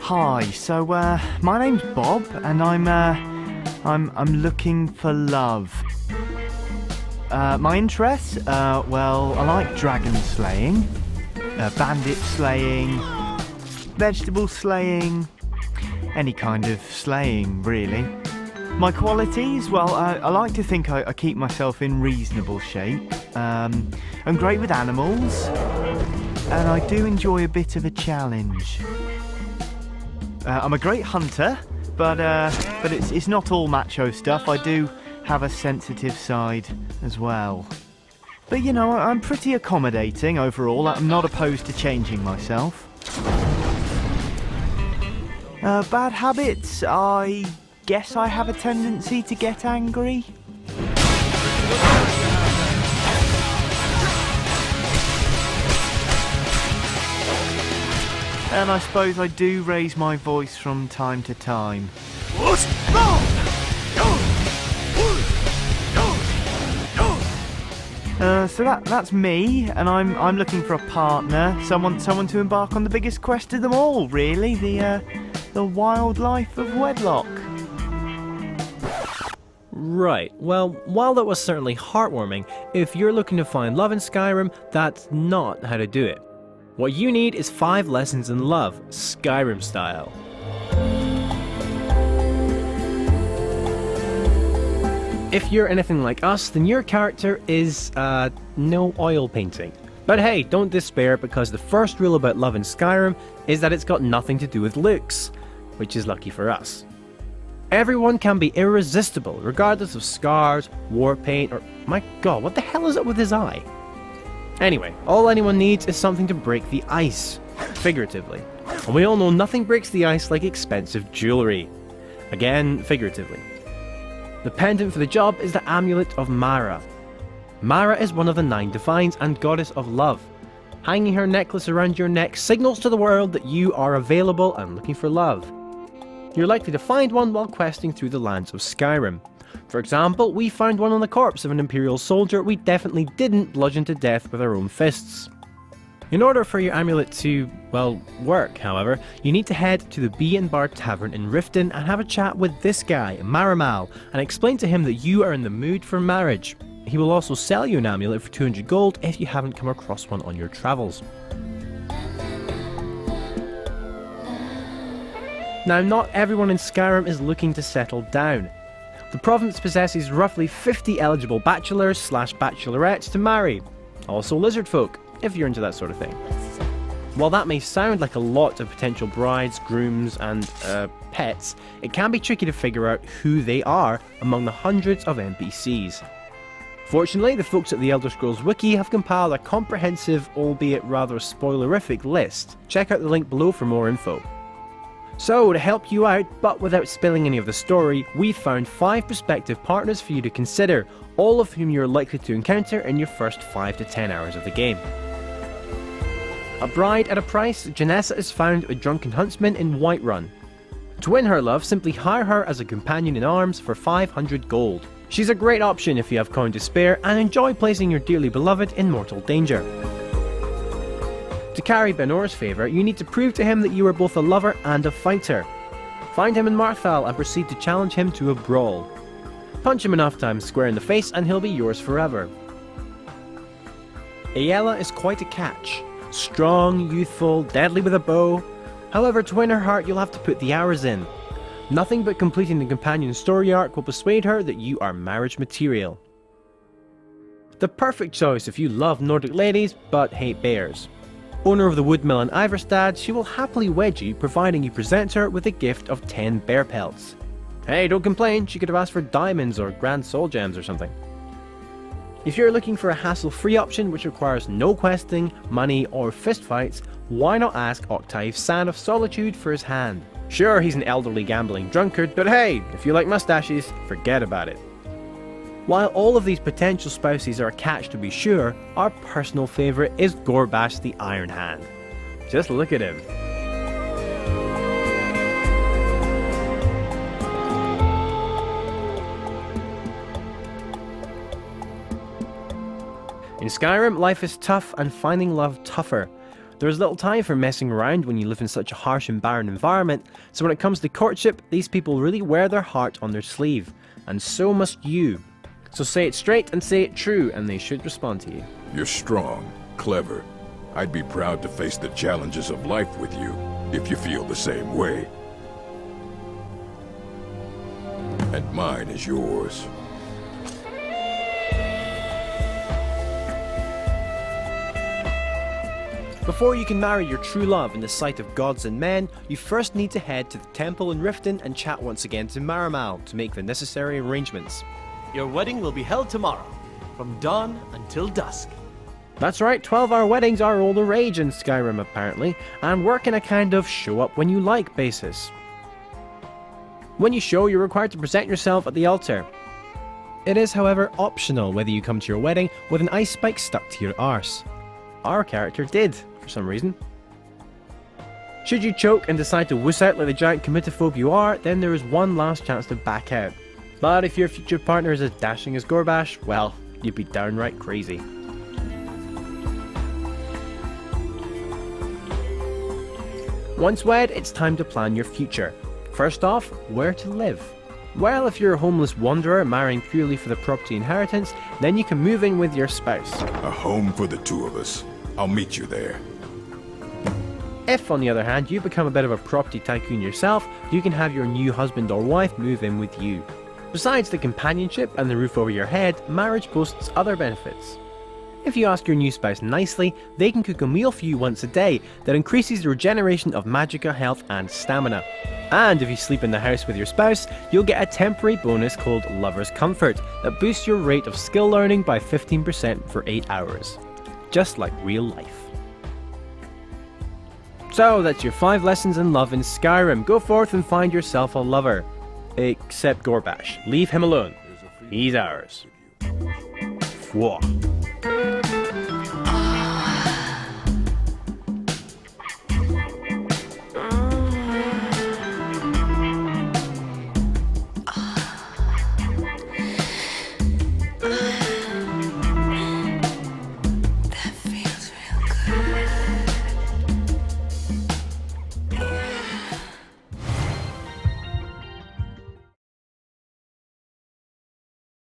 Hi, so my name's Bob, and I'm looking for love. My interests, well, I like dragon slaying, bandit slaying, vegetable slaying, any kind of slaying, really. My qualities, well, I like to think I keep myself in reasonable shape. I'm great with animals, and I do enjoy a bit of a challenge. I'm a great hunter, but it's not all macho stuff. I do have a sensitive side as well. But you know, I'm pretty accommodating overall. I'm not opposed to changing myself. Bad habits, I guess I have a tendency to get angry. And I suppose I do raise my voice from time to time. So that's me, and I'm looking for a partner, someone to embark on the biggest quest of them all, really, the wildlife of wedlock. Right, well, while that was certainly heartwarming, if you're looking to find love in Skyrim, that's not how to do it. What you need is 5 lessons in love, Skyrim style. If you're anything like us, then your character is, no oil painting. But hey, don't despair, because the first rule about love in Skyrim is that it's got nothing to do with looks, which is lucky for us. Everyone can be irresistible, regardless of scars, war paint, or my god, what the hell is up with his eye? Anyway, all anyone needs is something to break the ice, figuratively. And we all know nothing breaks the ice like expensive jewellery. Again, figuratively. The pendant for the job is the Amulet of Mara. Mara is one of the 9 Divines and goddess of love. Hanging her necklace around your neck signals to the world that you are available and looking for love. You're likely to find one while questing through the lands of Skyrim. For example, we found one on the corpse of an Imperial soldier we definitely didn't bludgeon to death with our own fists. In order for your amulet to, well, work, however, you need to head to the Bee and Bar Tavern in Riften and have a chat with this guy, Marimal, and explain to him that you are in the mood for marriage. He will also sell you an amulet for 200 gold if you haven't come across one on your travels. Now, not everyone in Skyrim is looking to settle down. The province possesses roughly 50 eligible bachelors/bachelorettes to marry. Also lizard folk, if you're into that sort of thing. While that may sound like a lot of potential brides, grooms, and pets, it can be tricky to figure out who they are among the hundreds of NPCs. Fortunately, the folks at the Elder Scrolls Wiki have compiled a comprehensive, albeit rather spoilerific list. Check out the link below for more info. So, to help you out, but without spilling any of the story, we found 5 prospective partners for you to consider, all of whom you're likely to encounter in your first 5 to 10 hours of the game. A bride at a price, Janessa is found a drunken huntsman in Whiterun. To win her love, simply hire her as a companion in arms for 500 gold. She's a great option if you have coin to spare and enjoy placing your dearly beloved in mortal danger. To carry Benor's favour, you need to prove to him that you are both a lover and a fighter. Find him in Marthal and proceed to challenge him to a brawl. Punch him enough times square in the face and he'll be yours forever. Aela is quite a catch. Strong, youthful, deadly with a bow. However, to win her heart you'll have to put the hours in. Nothing but completing the companion story arc will persuade her that you are marriage material. The perfect choice if you love Nordic ladies but hate bears. Owner of the Woodmill in Iverstad, she will happily wed you providing you present her with a gift of 10 bear pelts. Hey, don't complain, she could have asked for diamonds or grand soul gems or something. If you're looking for a hassle-free option which requires no questing, money or fistfights, why not ask Octave San of Solitude for his hand? Sure, he's an elderly gambling drunkard, but hey, if you like mustaches, forget about it. While all of these potential spouses are a catch to be sure, our personal favourite is Gorbash the Iron Hand. Just look at him. In Skyrim, life is tough and finding love tougher. There's little time for messing around when you live in such a harsh and barren environment, so when it comes to courtship, these people really wear their heart on their sleeve. And so must you. So say it straight and say it true, and they should respond to you. You're strong, clever. I'd be proud to face the challenges of life with you, if you feel the same way. And mine is yours. Before you can marry your true love in the sight of gods and men, you first need to head to the temple in Riften and chat once again to Marimal to make the necessary arrangements. Your wedding will be held tomorrow, from dawn until dusk. That's right, 12-hour weddings are all the rage in Skyrim apparently, and work in a kind of show-up-when-you-like basis. When you show, you're required to present yourself at the altar. It is, however, optional whether you come to your wedding with an ice spike stuck to your arse. Our character did, for some reason. Should you choke and decide to wuss out like the giant comitophobe you are, then there is one last chance to back out. But if your future partner is as dashing as Gorbash, well, you'd be downright crazy. Once wed, it's time to plan your future. First off, where to live? Well, if you're a homeless wanderer marrying purely for the property inheritance, then you can move in with your spouse. A home for the two of us. I'll meet you there. If, on the other hand, you become a bit of a property tycoon yourself, you can have your new husband or wife move in with you. Besides the companionship and the roof over your head, marriage boasts other benefits. If you ask your new spouse nicely, they can cook a meal for you once a day that increases the regeneration of magicka health and stamina. And if you sleep in the house with your spouse, you'll get a temporary bonus called Lover's Comfort that boosts your rate of skill learning by 15% for 8 hours. Just like real life. So that's your 5 lessons in love in Skyrim. Go forth and find yourself a lover. Except Gorbash. Leave him alone. He's ours. Whoa.